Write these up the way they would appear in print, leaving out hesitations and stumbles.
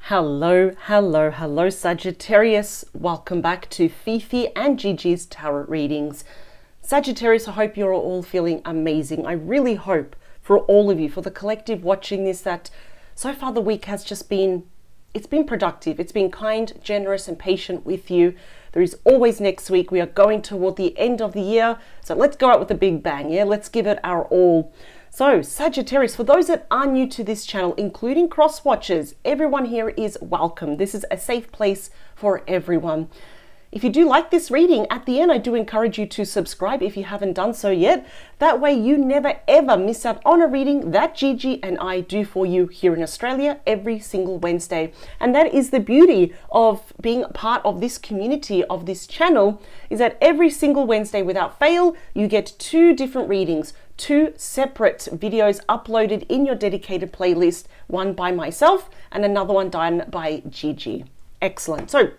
Hello, hello, hello, Sagittarius. Welcome back to Fifi and Gigi's tarot readings. Sagittarius, I hope you're all feeling amazing. I really hope for all of you, for the collective watching this, that so far the week has just been, it's been productive. It's been kind, generous, and patient with you. There is always next week. We are going toward the end of the year. So let's go out with a big bang. Yeah, let's give it our all. So Sagittarius, for those that are new to this channel, including cross watchers, everyone here is welcome. This is a safe place for everyone. If you do like this reading, at the end, I do encourage you to subscribe if you haven't done so yet. That way you never ever miss out on a reading that Gigi and I do for you here in Australia every single Wednesday. And that is the beauty of being part of this community, of this channel, is that every single Wednesday without fail, you get two different readings, two separate videos uploaded in your dedicated playlist, one by myself and another one done by Gigi. Excellent. So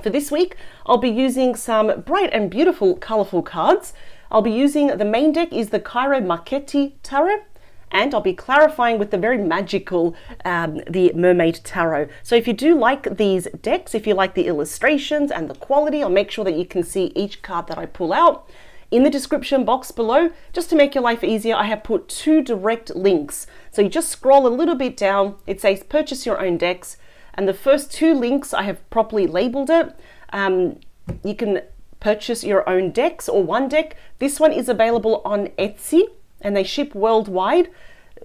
for this week, I'll be using some bright and beautiful, colorful cards. I'll be using, the main deck is the Cairo Marchetti Tarot, and I'll be clarifying with the very magical, the Mermaid Tarot. So if you do like these decks, if you like the illustrations and the quality, I'll make sure that you can see each card that I pull out. In the description box below, just to make your life easier, I have put two direct links. So you just scroll a little bit down, it says purchase your own decks. And the first two links, I have properly labeled it. You can purchase your own decks or one deck. This one is available on Etsy and they ship worldwide.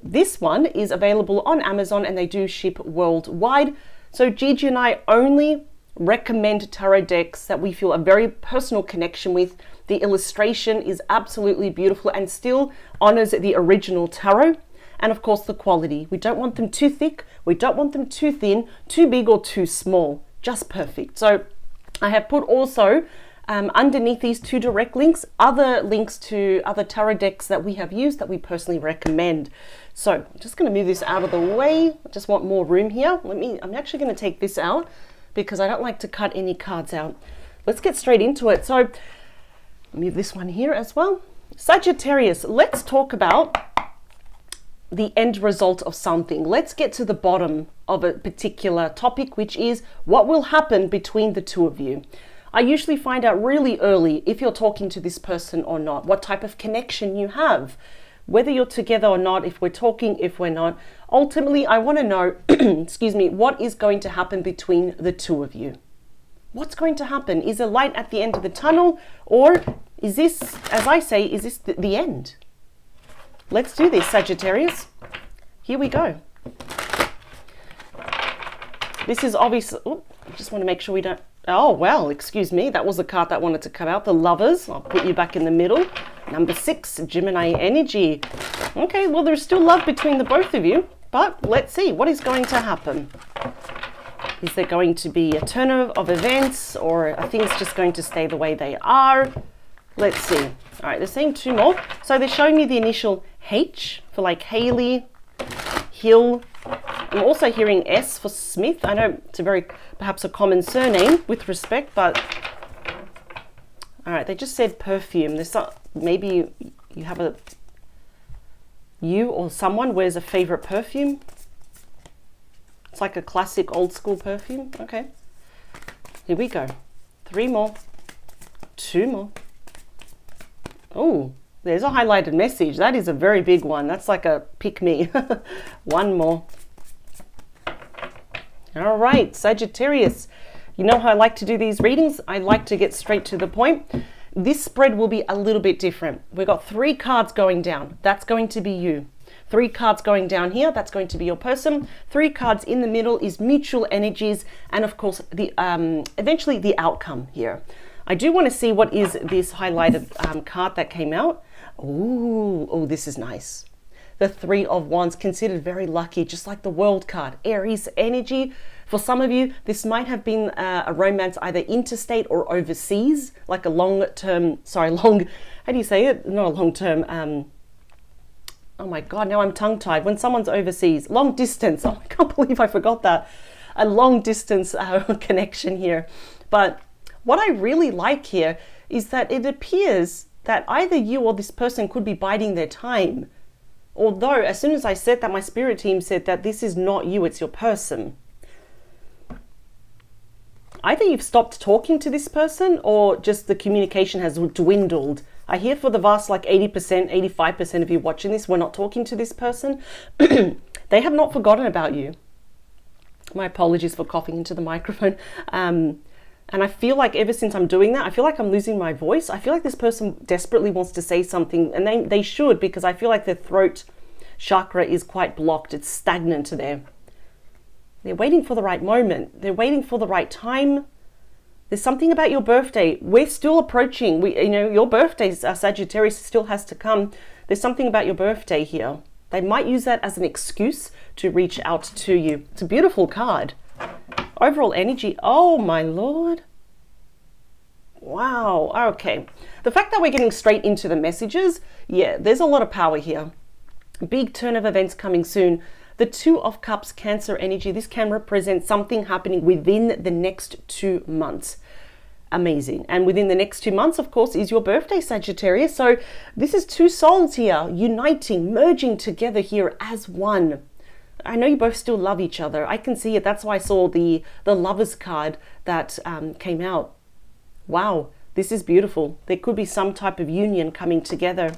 This one is available on Amazon and they do ship worldwide. So Gigi and I only recommend tarot decks that we feel a very personal connection with. The illustration is absolutely beautiful and still honors the original tarot. And of course the quality. We don't want them too thick, we don't want them too thin, too big or too small, just perfect. So I have put also underneath these two direct links, other links to other tarot decks that we have used that we personally recommend. So I'm just gonna move this out of the way. I just want more room here. I'm actually gonna take this out because I don't like to cut any cards out. Let's get straight into it. So move this one here as well. Sagittarius, let's talk about the end result of something. Let's get to the bottom of a particular topic, which is what will happen between the two of you. I usually find out really early if you're talking to this person or not, what type of connection you have, whether you're together or not, if we're talking, if we're not. Ultimately, I want to know, excuse me, what is going to happen between the two of you? What's going to happen? Is there light at the end of the tunnel, or is this, as I say, is this the end? Let's do this, Sagittarius. Here we go. This is obviously, oh, I just want to make sure we don't, oh, well, excuse me. That was the card that wanted to come out, the Lovers. I'll put you back in the middle. Number 6, Gemini energy. Okay, well, there's still love between the both of you, but let's see what is going to happen. Is there going to be a turn of events, or are things just going to stay the way they are? Let's see. All right, they're saying two more. So they're showing me the initial H for like Haley, Hill. I'm also hearing S for Smith. I know it's a very, perhaps a common surname with respect, but all right, they just said perfume. There's some, maybe you have a, you or someone wears a favorite perfume. It's like a classic old school perfume. Okay, here we go. 3 more, 2 more. Oh, there's a highlighted message. That is a very big one. That's like a pick me. 1 more. All right, Sagittarius. You know how I like to do these readings? I like to get straight to the point. This spread will be a little bit different. We've got 3 cards going down. That's going to be you. 3 cards going down here. That's going to be your person. 3 cards in the middle is mutual energies. And of course, the eventually the outcome here. I do want to see what is this highlighted card that came out. Oh, this is nice. The 3 of Wands, considered very lucky, just like the World card. Aries energy. For some of you, this might have been a romance either interstate or overseas, like a long-term, sorry, long, how do you say it? Not a long-term, oh my God, now I'm tongue-tied. When someone's overseas, long distance. Oh, I can't believe I forgot that. A long distance connection here. But what I really like here is that it appears that either you or this person could be biding their time. Although, as soon as I said that, my spirit team said that this is not you, it's your person. Either you've stopped talking to this person or just the communication has dwindled. I hear for the vast like 80%, 85% of you watching this, we're not talking to this person. They have not forgotten about you. My apologies for coughing into the microphone. And I feel like ever since I'm doing that, I feel like I'm losing my voice. I feel like this person desperately wants to say something, and they should, because I feel like their throat chakra is quite blocked. It's stagnant there. They're waiting for the right moment. They're waiting for the right time. There's something about your birthday. We're still approaching. Your birthday, Sagittarius, still has to come. There's something about your birthday here. They might use that as an excuse to reach out to you. It's a beautiful card. Overall energy. Oh, my Lord. Wow. Okay. The fact that we're getting straight into the messages, yeah, there's a lot of power here. Big turn of events coming soon. The Two of Cups, Cancer energy. This can represent something happening within the next 2 months. Amazing. And within the next 2 months, of course, is your birthday, Sagittarius. So this is two souls here, uniting, merging together here as one. I know you both still love each other. I can see it. That's why I saw the Lovers card that came out. Wow, this is beautiful. There could be some type of union coming together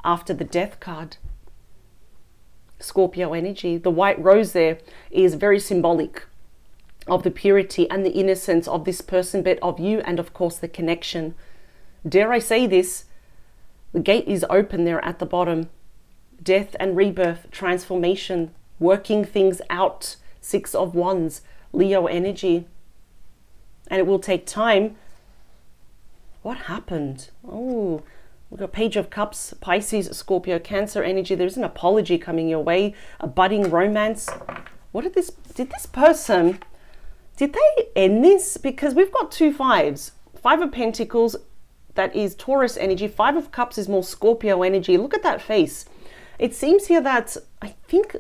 after the Death card. Scorpio energy. The white rose there is very symbolic of the purity and the innocence of this person, but of you, and of course the connection. Dare I say this, the gate is open there at the bottom. Death and rebirth, transformation, working things out. 6 of Wands, Leo energy. And it will take time. What happened? Oh, we've got Page of Cups, Pisces, Scorpio, Cancer energy. There's an apology coming your way, a budding romance. What did this person, did they end this? Because we've got 2 fives. 5 of Pentacles, that is Taurus energy. 5 of Cups is more Scorpio energy. Look at that face. It seems here that I think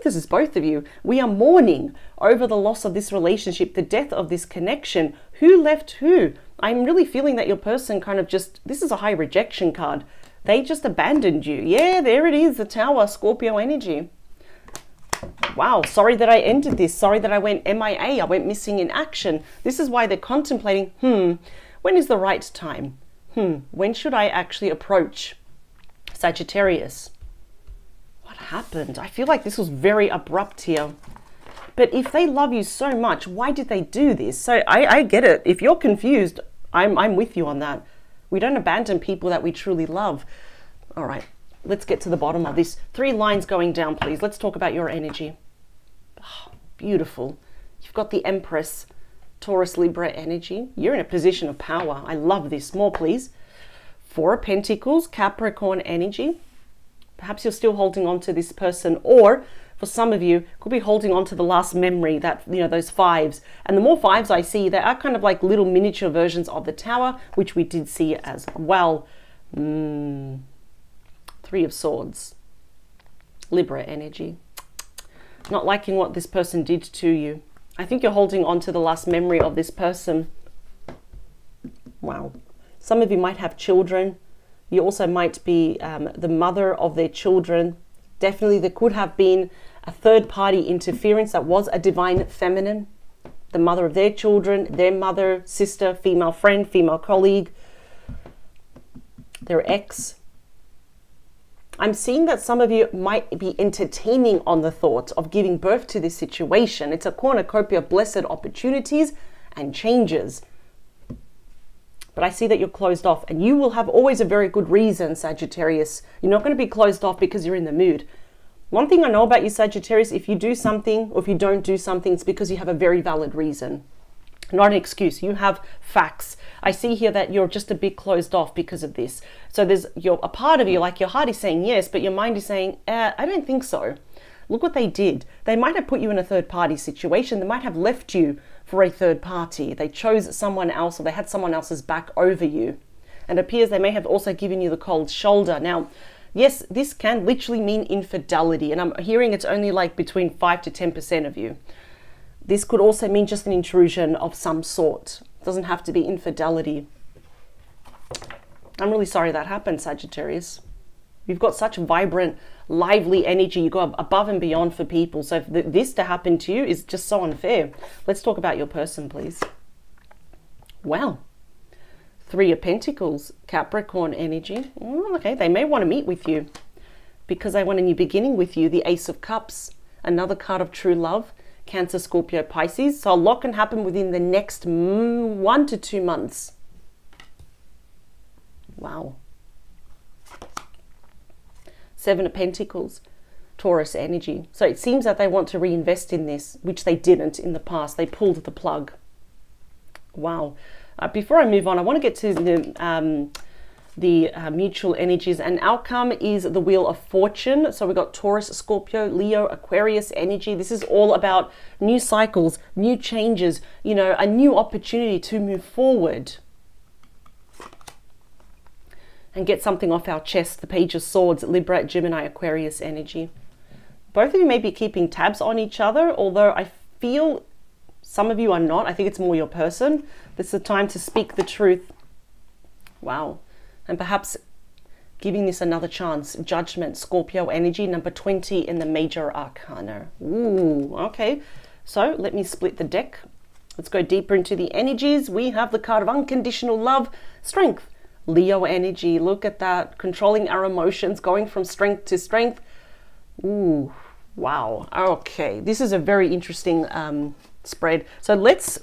this is both of you. We are mourning over the loss of this relationship, the death of this connection. Who left who? I'm really feeling that your person kind of just, this is a high rejection card. They just abandoned you. Yeah, there it is, the Tower, Scorpio energy. Wow, sorry that I ended this. Sorry that I went MIA. I went missing in action. This is why they're contemplating, when is the right time? When should I actually approach Sagittarius? What happened? I feel like this was very abrupt here. But if they love you so much, why did they do this? So I get it. If you're confused, I'm with you on that. We don't abandon people that we truly love. All right, let's get to the bottom of this. 3 lines going down, please. Let's talk about your energy. Oh, beautiful. You've got the Empress, Taurus, Libra energy. You're in a position of power. I love this. More, please. 4 of Pentacles, Capricorn energy. Perhaps you're still holding on to this person, or for some of you, could be holding on to the last memory, that, those 5s. And the more 5s I see, they are kind of like little miniature versions of the Tower, which we did see as well. 3 of Swords, Libra energy. Not liking what this person did to you. I think you're holding on to the last memory of this person. Wow. Some of you might have children. You also might be the mother of their children. Definitely there could have been a third-party interference that was a divine feminine, the mother of their children, their mother, sister, female friend, female colleague, their ex. I'm seeing that some of you might be entertaining on the thought of giving birth to this situation. It's a cornucopia of blessed opportunities and changes. But I see that you're closed off, and you will have always a very good reason, Sagittarius. You're not going to be closed off because you're in the mood. One thing I know about you, Sagittarius, if you do something or if you don't do something, it's because you have a very valid reason. Not an excuse. You have facts. I see here that you're just a bit closed off because of this. So there's a part of you, like your heart is saying yes, but your mind is saying, I don't think so. Look what they did. They might have put you in a third-party situation. They might have left you for a third party. They chose someone else, or they had someone else's back over you. And it appears they may have also given you the cold shoulder. Now, yes, this can literally mean infidelity, and I'm hearing it's only like between 5 to 10% of you. This could also mean just an intrusion of some sort. It doesn't have to be infidelity. I'm really sorry that happened, Sagittarius. You've got such vibrant, lively energy. You go above and beyond for people. So this to happen to you is just so unfair. Let's talk about your person, please. Wow. Three of Pentacles, Capricorn energy. Okay, they may want to meet with you because they want a new beginning with you. The Ace of Cups, another card of true love, Cancer, Scorpio, Pisces. So a lot can happen within the next 1 to 2 months. Wow. Seven of Pentacles, Taurus energy. So it seems that they want to reinvest in this, which they didn't in the past. They pulled the plug. Wow. Before I move on, I want to get to the mutual energies, and outcome is the Wheel of Fortune. So we've got Taurus, Scorpio, Leo, Aquarius energy. This is all about new cycles, new changes, you know, a new opportunity to move forward and get something off our chest. The Page of Swords, Libra, Gemini, Aquarius energy. Both of you may be keeping tabs on each other, although I feel some of you are not. I think it's more your person. This is a time to speak the truth. Wow. And perhaps giving this another chance. Judgment, Scorpio energy, number 20 in the Major Arcana. Ooh, okay. So let me split the deck. Let's go deeper into the energies. We have the card of unconditional love, strength, Leo energy. Look at that, controlling our emotions, going from strength to strength. Ooh, wow. Okay, this is a very interesting spread. So let's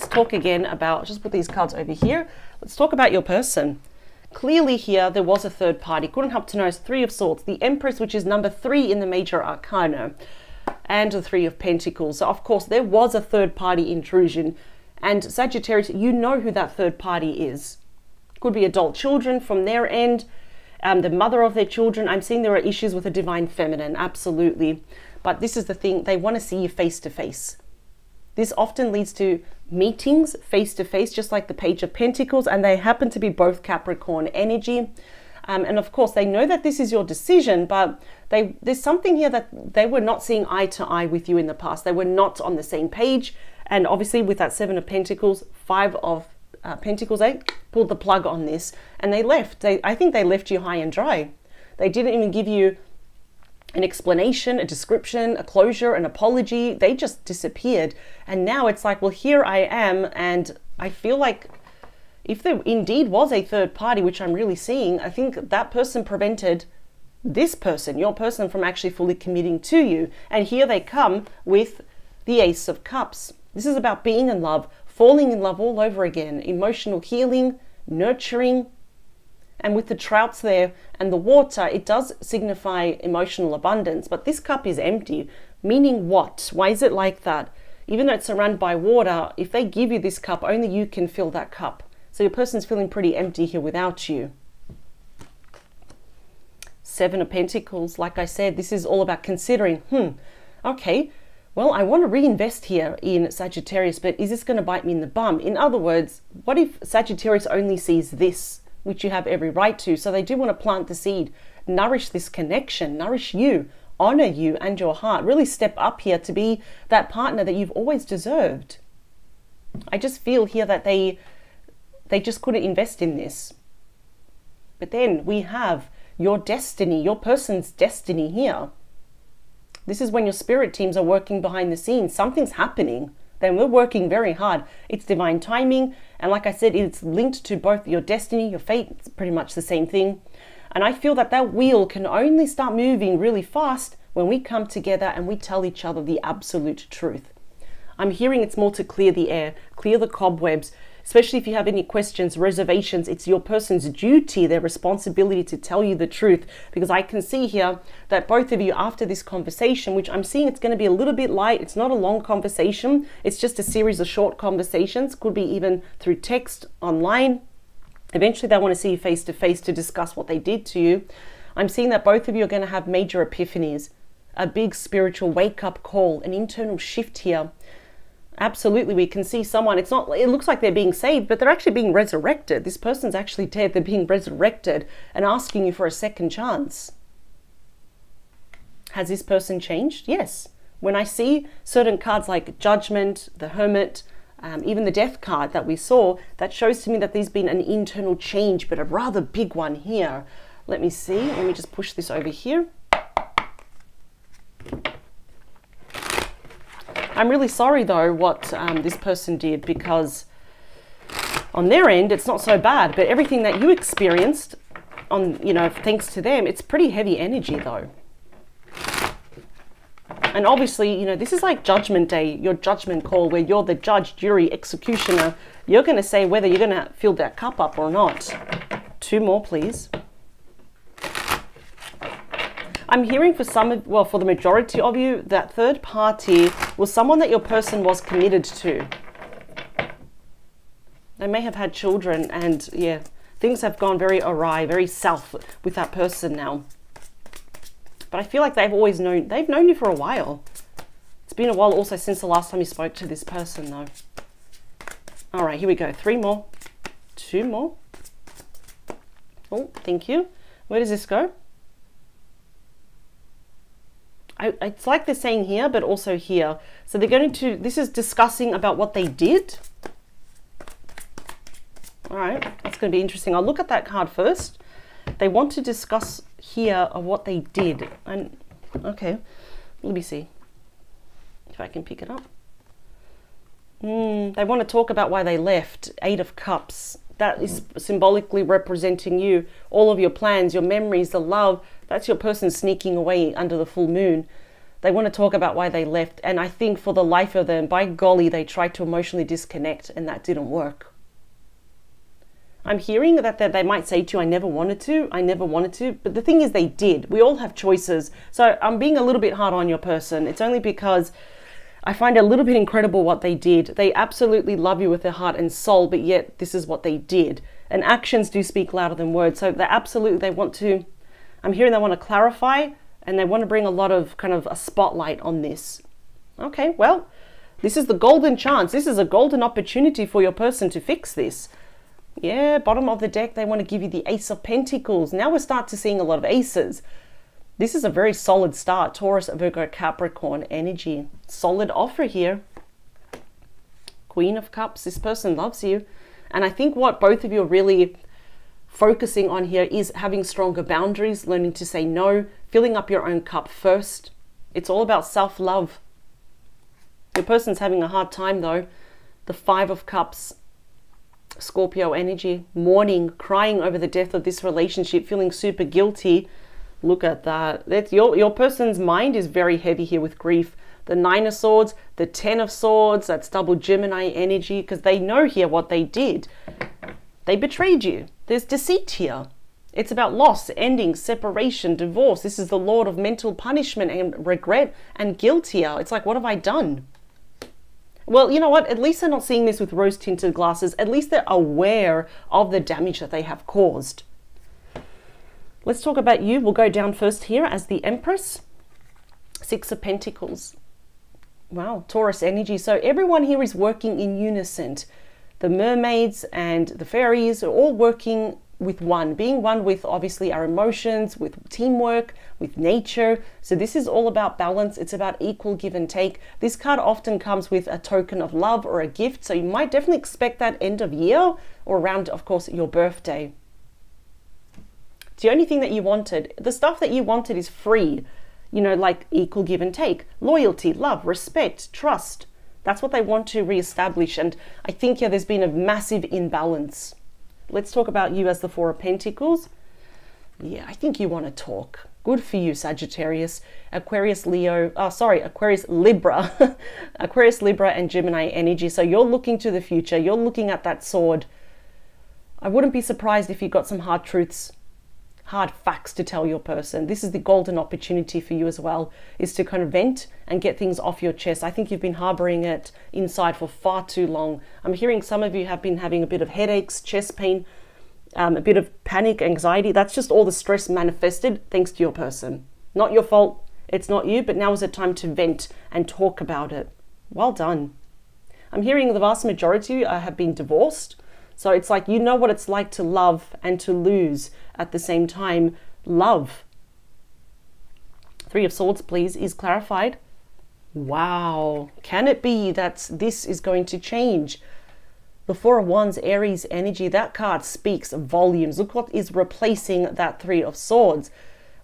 talk again about, just put these cards over here. Let's talk about your person. Clearly here, there was a third party. Couldn't help to notice Three of Swords, the Empress, which is number 3 in the Major Arcana, and the Three of Pentacles. So of course, there was a third party intrusion. And Sagittarius, you know who that third party is. Could be adult children from their end, the mother of their children. I'm seeing there are issues with the divine feminine, absolutely. But this is the thing, they want to see you face to face. This often leads to meetings face to face, just like the Page of Pentacles, and they happen to be both Capricorn energy. And of course, they know that this is your decision, but there's something here that they were not seeing eye to eye with you in the past. They were not on the same page. And obviously with that Seven of Pentacles, Five of Pentacles, they pulled the plug on this and they left. I think they left you high and dry. They didn't even give you an explanation, a description, a closure, an apology. They just disappeared. And now it's like, well, here I am. And I feel like if there indeed was a third party, which I'm really seeing, I think that person prevented this person, your person, from actually fully committing to you. And here they come with the Ace of Cups. This is about being in love, falling in love all over again, emotional healing, nurturing. And with the trouts there and the water, it does signify emotional abundance, but this cup is empty. Meaning what? Why is it like that? Even though it's surrounded by water, if they give you this cup, only you can fill that cup. So your person's feeling pretty empty here without you. Seven of Pentacles, like I said, this is all about considering, okay, well, I want to reinvest here in Sagittarius, but is this going to bite me in the bum? In other words, what if Sagittarius only sees this, which you have every right to? So they do want to plant the seed, nourish this connection, nourish you, honor you and your heart, really step up here to be that partner that you've always deserved. I just feel here that they just couldn't invest in this. But then we have your destiny, your person's destiny here. This is when your spirit teams are working behind the scenes. Something's happening. Then we're working very hard. It's divine timing. And like I said, it's linked to both your destiny, your fate. It's pretty much the same thing. And I feel that that wheel can only start moving really fast when we come together and we tell each other the absolute truth. I'm hearing it's more to clear the air, clear the cobwebs, especially if you have any questions, reservations. It's your person's duty, their responsibility to tell you the truth, because I can see here that both of you, after this conversation, which I'm seeing it's going to be a little bit light, it's not a long conversation, it's just a series of short conversations, could be even through text, online. Eventually they want to see you face to face to discuss what they did to you. I'm seeing that both of you are going to have major epiphanies, a big spiritual wake-up call, an internal shift here. Absolutely, we can see someone, it looks like they're being saved, but they're actually being resurrected. This person's actually dead, they're being resurrected and asking you for a second chance. Has this person changed? Yes. When I see certain cards like Judgment, the Hermit, even the Death card that we saw, that shows to me that there's been an internal change, but a rather big one here. Let me see, let me just push this over here. I'm really sorry though what this person did, because on their end, it's not so bad, but everything that you experienced on, you know, thanks to them, it's pretty heavy energy though. And obviously, you know, this is like judgment day, your judgment call, where you're the judge, jury, executioner. You're going to say whether you're going to fill that cup up or not. 2 more, please. I'm hearing for some of, well, for the majority of you, that third party was someone that your person was committed to. They may have had children, and yeah, things have gone very awry, very south with that person now. But I feel like they've known you for a while. It's been a while also since the last time you spoke to this person though. All right, here we go. 3 more, 2 more. Oh, thank you. Where does this go? It's like they're saying here, but also here. So they're going to, this is discussing about what they did. All right, that's going to be interesting. I'll look at that card first. They want to discuss here of what they did. And okay, let me see if I can pick it up. They want to talk about why they left. 8 of Cups. That is symbolically representing you, all of your plans, your memories, the love. That's your person sneaking away under the full moon. They want to talk about why they left. And I think for the life of them, by golly, they tried to emotionally disconnect and that didn't work. I'm hearing that they might say to you, I never wanted to. But the thing is, they did. We all have choices. So I'm being a little bit hard on your person. It's only because I find it a little bit incredible what they did. They absolutely love you with their heart and soul, but yet this is what they did. And actions do speak louder than words. So they want to, I'm hearing they want to clarify, and they want to bring a lot of kind of a spotlight on this. Okay, well, this is the golden chance. This is a golden opportunity for your person to fix this. Yeah, bottom of the deck, they want to give you the Ace of Pentacles. Now we're starting to seeing a lot of aces. This is a very solid start. Taurus, Virgo, Capricorn energy. Solid offer here. Queen of Cups. This person loves you. And I think what both of you are really focusing on here is having stronger boundaries, learning to say no, filling up your own cup first. It's all about self-love. Your person's having a hard time though. The 5 of Cups. Scorpio energy, mourning, crying over the death of this relationship, feeling super guilty. Look at that. That's your person's mind is very heavy here with grief. The 9 of Swords, the 10 of Swords, that's double Gemini energy, because they know here what they did. They betrayed you. There's deceit here. It's about loss, ending, separation, divorce. This is the Lord of mental punishment and regret and guilt here. It's like, what have I done? Well, you know what? At least they're not seeing this with rose-tinted glasses. At least they're aware of the damage that they have caused. Let's talk about you. We'll go down first here as the Empress. 6 of Pentacles. Wow, Taurus energy. So everyone here is working in unison. The mermaids and the fairies are all working with one, being one with obviously our emotions, with teamwork, with nature. So this is all about balance. It's about equal give and take. This card often comes with a token of love or a gift. So you might definitely expect that end of year or around, of course, your birthday. It's the only thing that you wanted. The stuff that you wanted is free, you know, like equal give and take, loyalty, love, respect, trust. That's what they want to reestablish. And I think here there's been a massive imbalance. Let's talk about you as the 4 of Pentacles. Yeah, I think you want to talk. Good for you, Sagittarius. Aquarius, Libra. Aquarius, Libra, and Gemini energy. So you're looking to the future. You're looking at that sword. I wouldn't be surprised if you got some hard truths, hard facts to tell your person. This is the golden opportunity for you as well, is to kind of vent and get things off your chest. I think you've been harboring it inside for far too long. I'm hearing some of you have been having a bit of headaches, chest pain, a bit of panic, anxiety. That's just all the stress manifested thanks to your person. Not your fault. It's not you, but now is the time to vent and talk about it. Well done. I'm hearing the vast majority have been divorced. So it's like, you know what it's like to love and to lose at the same time. Love. 3 of Swords, please, is clarified. Wow. Can it be that this is going to change? The 4 of Wands, Aries energy, that card speaks volumes. Look what is replacing that 3 of Swords.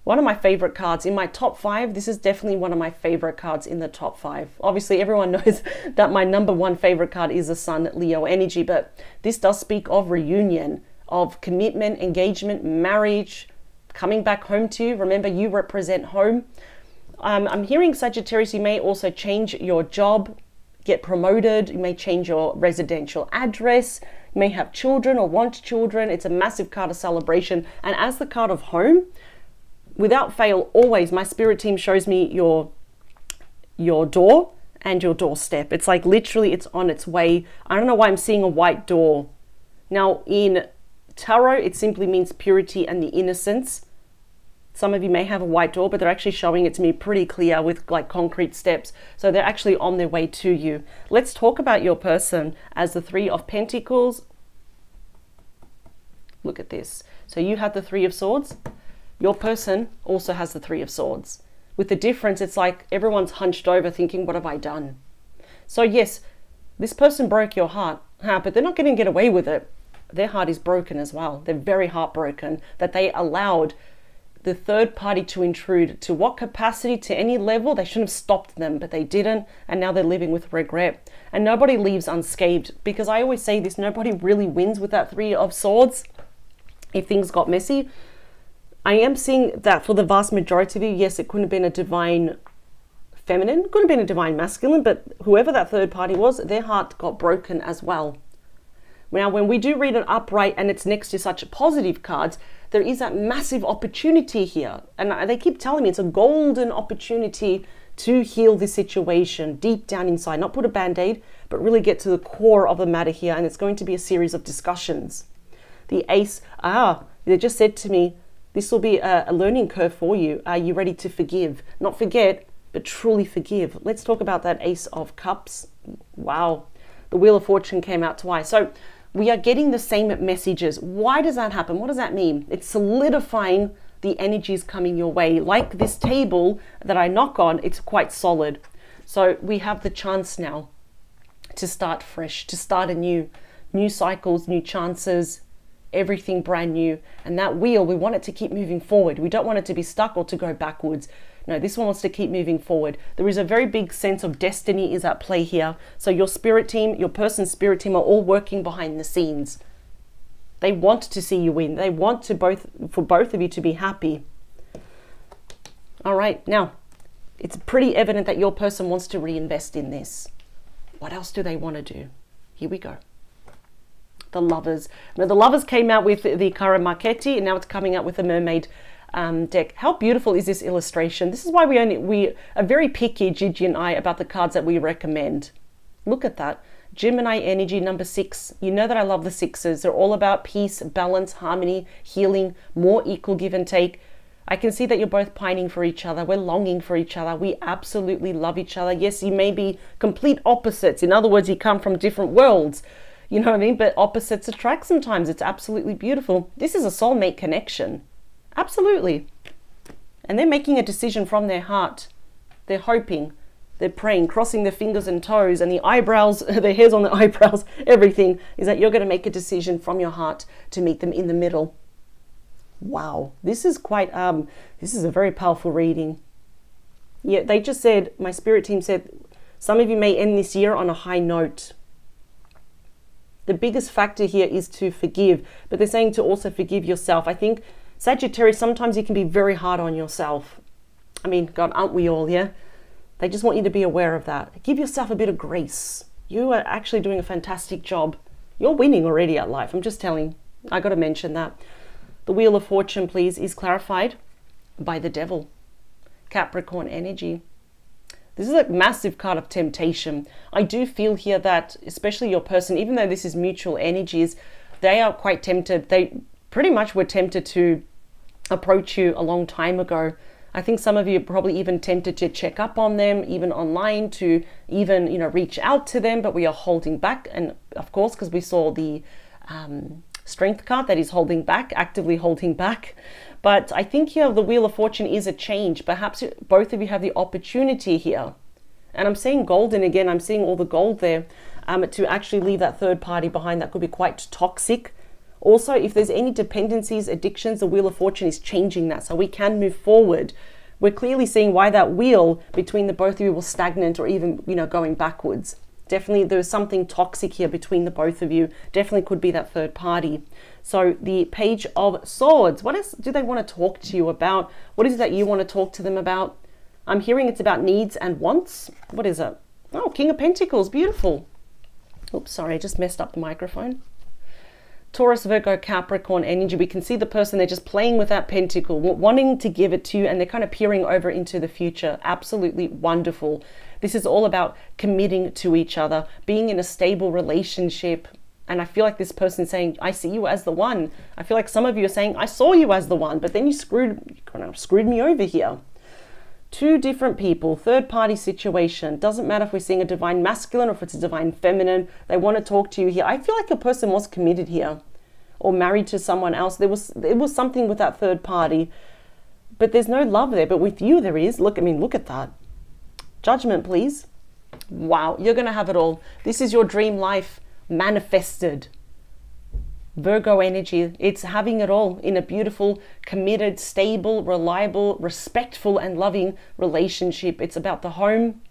One of my favorite cards in my top 5. This is definitely one of my favorite cards in the top 5. Obviously, everyone knows that my #1 favorite card is the Sun Leo energy, but this does speak of reunion, of commitment, engagement, marriage, coming back home to you. Remember, you represent home. I'm hearing, Sagittarius, you may also change your job, get promoted. You may change your residential address. You may have children or want children. It's a massive card of celebration. And as the card of home, without fail, always my spirit team shows me your door and your doorstep. It's like literally it's on its way. I don't know why I'm seeing a white door. Now in tarot, it simply means purity and the innocence. Some of you may have a white door, but they're actually showing it to me pretty clear with like concrete steps. So they're actually on their way to you. Let's talk about your person as the 3 of Pentacles. Look at this. So you have the 3 of Swords. Your person also has the 3 of Swords. With the difference, it's like everyone's hunched over thinking, what have I done? So yes, this person broke your heart, but they're not going to get away with it. Their heart is broken as well. They're very heartbroken that they allowed the third party to intrude. To what capacity, to any level? They shouldn't have stopped them, but they didn't. And now they're living with regret. And nobody leaves unscathed, because I always say this, nobody really wins with that 3 of Swords if things got messy. I am seeing that for the vast majority of you, yes, it couldn't have been a divine feminine, could have been a divine masculine, but whoever that third party was, their heart got broken as well. Now, when we do read an upright and it's next to such positive cards, there is that massive opportunity here. And they keep telling me it's a golden opportunity to heal this situation deep down inside, not put a band-aid, but really get to the core of the matter here. And it's going to be a series of discussions. The Ace, they just said to me, this will be a learning curve for you. Are you ready to forgive? Not forget, but truly forgive. Let's talk about that Ace of Cups. Wow. The Wheel of Fortune came out twice. So we are getting the same messages. Why does that happen? What does that mean? It's solidifying the energies coming your way. Like this table that I knock on, it's quite solid. So we have the chance now to start fresh, to start anew. New cycles, new chances, everything brand new. And that wheel, we want it to keep moving forward. We don't want it to be stuck or to go backwards. No, this one wants to keep moving forward. There is a very big sense of destiny is at play here. So your spirit team, your person's spirit team are all working behind the scenes. They want to see you win. They want to for both of you to be happy. All right, now it's pretty evident that your person wants to reinvest in this. What else do they want to do? Here we go. The Lovers. Now the Lovers came out with the Cara Marchetti, and now it's coming out with the Mermaid deck. How beautiful is this illustration? This is why we are very picky, Gigi and I, about the cards that we recommend. Look at that. Gemini energy, number 6. You know that I love the 6s. They're all about peace, balance, harmony, healing, more equal give and take. I can see that you're both pining for each other. We're longing for each other. We absolutely love each other. Yes, you may be complete opposites. In other words, you come from different worlds. You know what I mean? But opposites attract sometimes. It's absolutely beautiful. This is a soulmate connection. Absolutely. And they're making a decision from their heart. They're hoping, they're praying, crossing their fingers and toes, and the eyebrows, the hairs on the eyebrows, everything is that you're going to make a decision from your heart to meet them in the middle. Wow. This is quite, this is a very powerful reading. Yeah, they just said, my spirit team said, some of you may end this year on a high note. The biggest factor here is to forgive, but they're saying to also forgive yourself. I think Sagittarius, sometimes you can be very hard on yourself. I mean, God, aren't we all, yeah? They just want you to be aware of that. Give yourself a bit of grace. You are actually doing a fantastic job. You're winning already at life. I'm just telling. I got to mention that. The Wheel of Fortune, please, is clarified by the Devil. Capricorn energy. This is a massive card of temptation. I do feel here that, especially your person, even though this is mutual energies, they are quite tempted. They pretty much were tempted to approach you a long time ago. I think some of you are probably even tempted to check up on them, even online, to even, you know, reach out to them, but we are holding back. And of course, because we saw the Strength card that is holding back, actively holding back. But I think here the Wheel of Fortune is a change. Perhaps both of you have the opportunity here. And I'm seeing golden again. I'm seeing all the gold there, to actually leave that third party behind. That could be quite toxic. Also, if there's any dependencies, addictions, the Wheel of Fortune is changing that, so we can move forward. We're clearly seeing why that wheel between the both of you was stagnant or even, going backwards. Definitely there's something toxic here between the both of you. Definitely could be that third party. So the Page of Swords, what else do they want to talk to you about? What is it that you want to talk to them about? I'm hearing it's about needs and wants. What is it? Oh, King of Pentacles, beautiful. Oops, sorry, I just messed up the microphone. Taurus, Virgo, Capricorn energy. We can see the person, they're just playing with that pentacle, wanting to give it to you, and they're kind of peering over into the future. Absolutely wonderful. This is all about committing to each other, being in a stable relationship. And I feel like this person saying, I see you as the one. I feel like some of you are saying, I saw you as the one, but then you kind of screwed me over here. Two different people, third party situation. Doesn't matter if we're seeing a divine masculine or if it's a divine feminine. They want to talk to you here. I feel like your person was committed here or married to someone else. There was something with that third party, but there's no love there. But with you, there is. Look at that. Judgment, please. Wow, you're going to have it all. This is your dream life manifested. Virgo energy, it's having it all in a beautiful, committed, stable, reliable, respectful and loving relationship. It's about the home.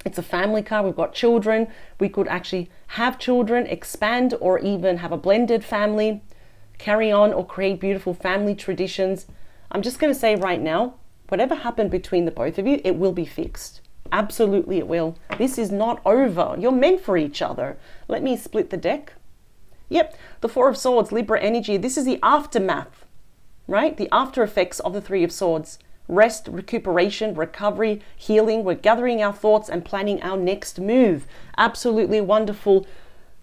It's a family card. We've got children. We could actually have children, expand, or even have a blended family, carry on or create beautiful family traditions. I'm just going to say right now, whatever happened between the both of you, it will be fixed. Absolutely it will. This is not over. You're meant for each other. Let me split the deck. Yep, the Four of Swords, Libra energy. This is the aftermath, right? The after effects of the Three of Swords. Rest, recuperation, recovery, healing. We're gathering our thoughts and planning our next move. Absolutely wonderful.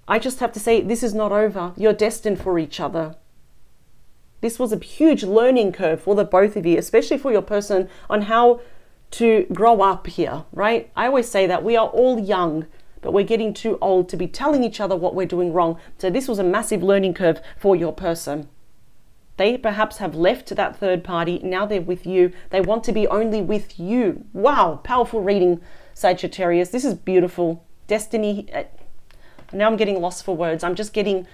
I just have to say, this is not over. You're destined for each other. This was a huge learning curve for the both of you, especially for your person, on how to grow up here, right? I always say that we are all young, but we're getting too old to be telling each other what we're doing wrong. So this was a massive learning curve for your person. They perhaps have left that third party. Now they're with you. They want to be only with you. Wow, powerful reading, Sagittarius. This is beautiful. Destiny. Now I'm getting lost for words. I'm just getting,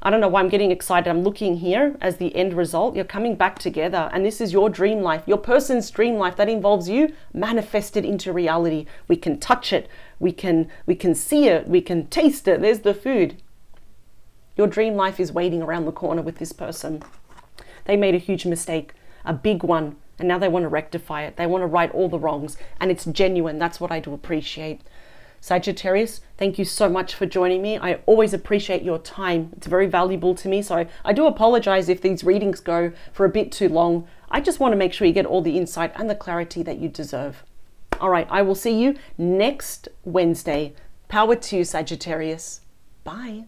I don't know why I'm getting excited. I'm looking here as the end result. You're coming back together, and this is your dream life, your person's dream life that involves you manifested into reality. We can touch it. We can see it. We can taste it. There's the food. Your dream life is waiting around the corner with this person. They made a huge mistake, a big one, and now they want to rectify it. They want to right all the wrongs, and it's genuine. That's what I do appreciate. Sagittarius, thank you so much for joining me. I always appreciate your time. It's very valuable to me. So I do apologize if these readings go for a bit too long. I just want to make sure you get all the insight and the clarity that you deserve. All right, I will see you next Wednesday. Power to you, Sagittarius. Bye.